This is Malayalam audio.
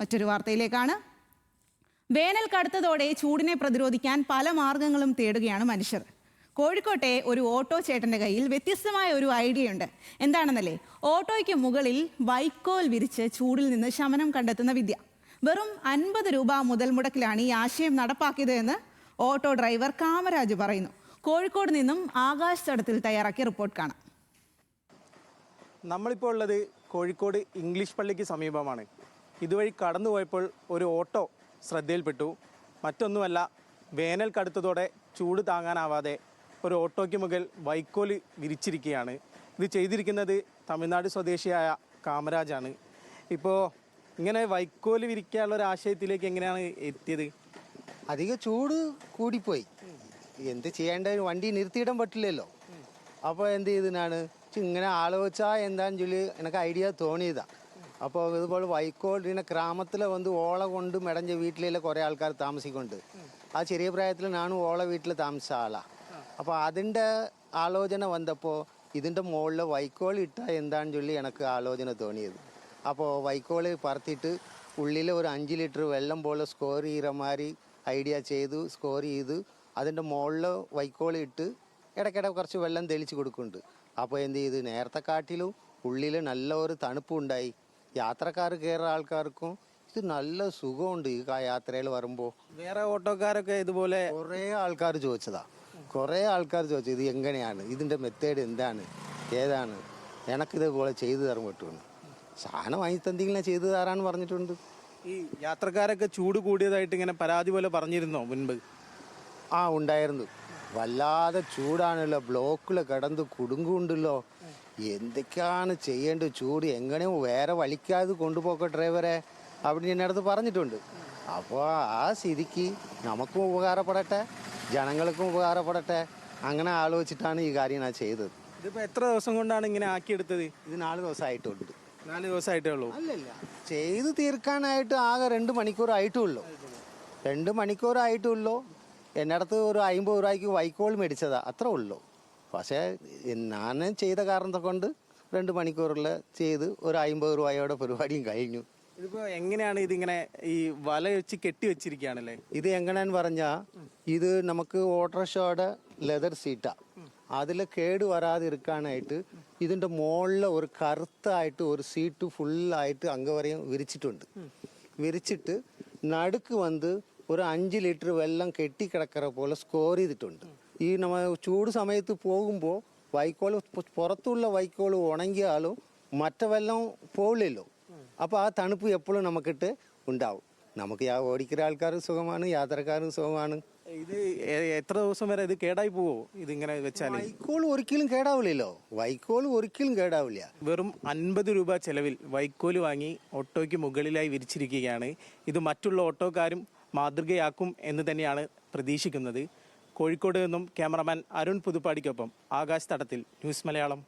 മറ്റൊരു വാർത്തയിലേക്കാണ്. വേനൽ കടുത്തതോടെ ചൂടിനെ പ്രതിരോധിക്കാൻ പല മാർഗങ്ങളും തേടുകയാണ് മനുഷ്യർ. കോഴിക്കോട്ടെ ഒരു ഓട്ടോ ചേട്ടന്റെ കയ്യിൽ വ്യത്യസ്തമായ ഒരു ഐഡിയ ഉണ്ട്. എന്താണെന്നല്ലേ, ഓട്ടോയ്ക്ക് മുകളിൽ വൈക്കോൽ വിരിച്ച് ചൂടിൽ നിന്ന് ശമനം കണ്ടെത്തുന്ന വിദ്യ. വെറും 50 രൂപ മുതൽ മുടക്കിലാണ് ഈ ആശയം നടപ്പാക്കിയത് എന്ന് ഓട്ടോ ഡ്രൈവർ കാമരാജ് പറയുന്നു. കോഴിക്കോട് നിന്നും ആകാശ് തടത്തിൽ തയ്യാറാക്കിയ റിപ്പോർട്ട് കാണാം. നമ്മളിപ്പോൾ ഉള്ളത് കോഴിക്കോട് ഇംഗ്ലീഷ് പള്ളിക്ക് സമീപമാണ്. ഇതുവഴി കടന്നുപോയപ്പോൾ ഒരു ഓട്ടോ ശ്രദ്ധയിൽപ്പെട്ടു. മറ്റൊന്നുമല്ല, വേനൽ കടുത്തതോടെ ചൂട് താങ്ങാനാവാതെ ഒരു ഓട്ടോയ്ക്ക് മുകളിൽ വൈക്കോൽ വിരിച്ചിരിക്കുകയാണ്. ഇത് ചെയ്തിരിക്കുന്നത് തമിഴ്നാട് സ്വദേശിയായ കാമരാജാണ്. ഇപ്പോൾ ഇങ്ങനെ വൈക്കോൽ വിരിക്കാനുള്ള ഒരു ആശയത്തിലേക്ക് എങ്ങനെയാണ് എത്തിയത്? അധികം ചൂട് കൂടിപ്പോയി, എന്ത് ചെയ്യേണ്ട, വണ്ടി നിർത്തിയിടാൻ പറ്റില്ലല്ലോ. അപ്പോൾ എന്ത് ചെയ്തതിനാണ് ഇങ്ങനെ ആലോചിച്ചാൽ എന്താണെന്ന് ചൊല്ലി എനിക്ക് ഐഡിയ തോന്നിയതാണ്. അപ്പോൾ ഇതുപോലെ വൈക്കോൽ പിന്നെ ഗ്രാമത്തിൽ ഓള കൊണ്ട് മെടഞ്ഞ വീട്ടിലെ കുറേ ആൾക്കാർ താമസിക്കുന്നുണ്ട്. ആ ചെറിയ പ്രായത്തിൽ ഞാനും ഓള വീട്ടിൽ താമസിച്ച ആളാണ്. അപ്പോൾ അതിൻ്റെ ആലോചന വന്നപ്പോൾ ഇതിൻ്റെ മുകളിൽ വൈക്കോൽ ഇട്ടാൽ എന്താണെന്ന് ചൊല്ലി എനിക്ക് ആലോചന തോന്നിയത്. അപ്പോൾ വൈക്കോൽ പറത്തിയിട്ട് ഉള്ളിൽ ഒരു 5 ലിറ്റർ വെള്ളം പോലെ സ്കോർ ചെയ്യുന്ന മാതിരി ഐഡിയ ചെയ്തു. സ്കോർ ചെയ്ത് അതിൻ്റെ മുകളിൽ വൈക്കോൽ ഇട്ട് ഇടയ്ക്കിടെ കുറച്ച് വെള്ളം തെളിച്ച് കൊടുക്കുന്നുണ്ട്. അപ്പോൾ എന്ത് ചെയ്ത് നേരത്തെ കാട്ടിലും ഉള്ളിൽ നല്ല ഒരു തണുപ്പുണ്ടായി. യാത്രക്കാർ കയറുന്ന ആൾക്കാർക്കും ഇത് നല്ല സുഖമുണ്ട് ഈ യാത്രയിൽ വരുമ്പോൾ. വേറെ ഓട്ടോക്കാരൊക്കെ ഇതുപോലെ കുറേ ആൾക്കാർ ചോദിച്ചതാ, കുറേ ആൾക്കാർ ചോദിച്ചു ഇത് എങ്ങനെയാണ്, ഇതിൻ്റെ മെത്തേഡ് എന്താണ്, ഏതാണ്, എനക്കിതേപോലെ ചെയ്തു തരാൻ പറ്റുമെന്ന്. സാധനം വാങ്ങി തന്തെങ്കിലും ചെയ്തു തരാന്ന് പറഞ്ഞിട്ടുണ്ട്. ഈ യാത്രക്കാരൊക്കെ ചൂട് കൂടിയതായിട്ട് ഇങ്ങനെ പരാതി പോലെ പറഞ്ഞിരുന്നോ മുൻപ്? ആ ഉണ്ടായിരുന്നു. വല്ലാതെ ചൂടാണല്ലോ, ബ്ലോക്കിൽ കിടന്ന് കുടുങ്ങുണ്ടല്ലോ, എന്തൊക്കെയാണ് ചെയ്യേണ്ടത്, ചൂട് എങ്ങനെയോ വേറെ വലിക്കാതെ കൊണ്ടുപോക്കോ ഡ്രൈവറെ അവിടെ എൻ്റെ അടുത്ത് പറഞ്ഞിട്ടുണ്ട്. അപ്പോൾ ആ സ്ഥിതിക്ക് നമുക്കും ഉപകാരപ്പെടട്ടെ, ജനങ്ങൾക്കും ഉപകാരപ്പെടട്ടെ, അങ്ങനെ ആലോചിച്ചിട്ടാണ് ഈ കാര്യം ഞാൻ ചെയ്തത്. ഇതിപ്പോൾ എത്ര ദിവസം കൊണ്ടാണ് ഇങ്ങനെ ആക്കിയെടുത്തത്? ഇത് 4 ദിവസമായിട്ടുണ്ട്. 4 ദിവസമായിട്ടേ ഉള്ളൂ? അല്ലല്ല, ചെയ്ത് തീർക്കാനായിട്ട് ആകെ 2 മണിക്കൂറായിട്ടുള്ളൂ. 2 മണിക്കൂറായിട്ടുള്ളൂ. എൻ്റെ അടുത്ത് ഒരു 50 രൂപയ്ക്ക് വൈക്കോൽ മേടിച്ചതാ, അത്രേ ഉള്ളൂ. പക്ഷേ ഞാൻ ചെയ്ത കാരണം കൊണ്ട് 2 മണിക്കൂറിൽ ചെയ്ത് ഒരു 50 രൂപയോടെ പരിപാടിയും കഴിഞ്ഞു. ഇതിപ്പോൾ എങ്ങനെയാണ് ഇതിങ്ങനെ ഈ വല വെച്ച് കെട്ടി വെച്ചിരിക്കുകയാണല്ലേ? ഇത് എങ്ങനെയാന്ന് പറഞ്ഞാൽ ഇത് നമുക്ക് ഓട്ടോറിക്ഷയുടെ ലെതർ സീറ്റാണ്. അതിൽ കേട് വരാതിരിക്കാനായിട്ട് ഇതിൻ്റെ മുകളിൽ ഒരു കറുത്തായിട്ട് ഒരു സീറ്റ് ഫുള്ളായിട്ട് അംഗവരെയും വിരിച്ചിട്ടുണ്ട്. വിരിച്ചിട്ട് നടുക്ക് ഒരു 5 ലിറ്റർ വെള്ളം കെട്ടിക്കിടക്കിற പോലെ സ്കോർ ചെയ്തിട്ടുണ്ട്. ഈ നമ്മൾ ചൂട് സമയത്ത് പോകുമ്പോൾ വൈക്കോൽ പുറത്തുള്ള വൈക്കോൽ ഉണങ്ങിയാലും മറ്റേ വെള്ളം പോകില്ലല്ലോ. അപ്പോൾ ആ തണുപ്പ് എപ്പോഴും നമുക്കിട്ട് ഉണ്ടാവും. നമുക്ക് ഓടിക്കുന്ന ആൾക്കാരും സുഖമാണ്, യാത്രക്കാരും സുഖമാണ്. ഇത് എത്ര ദിവസം വരെ ഇത് കേടായി പോവോ ഇതിങ്ങനെ വെച്ചാൽ? വൈക്കോൽ ഒരിക്കലും കേടാവില്ലല്ലോ, വൈക്കോൽ ഒരിക്കലും കേടാവില്ല. വെറും 50 രൂപ ചെലവിൽ വൈക്കോൽ വാങ്ങി ഓട്ടോയ്ക്ക് മുകളിലായി വിരിച്ചിരിക്കുകയാണ്. ഇത് മറ്റുള്ള ഓട്ടോക്കാരും മാതൃകയാക്കും എന്ന് തന്നെയാണ് പ്രതീക്ഷിക്കുന്നത്. കോഴിക്കോട് നിന്നും ക്യാമറമാൻ അരുൺ പുതുപ്പാടിക്കൊപ്പം ആകാശ് തടത്തിൽ, ന്യൂസ് മലയാളം.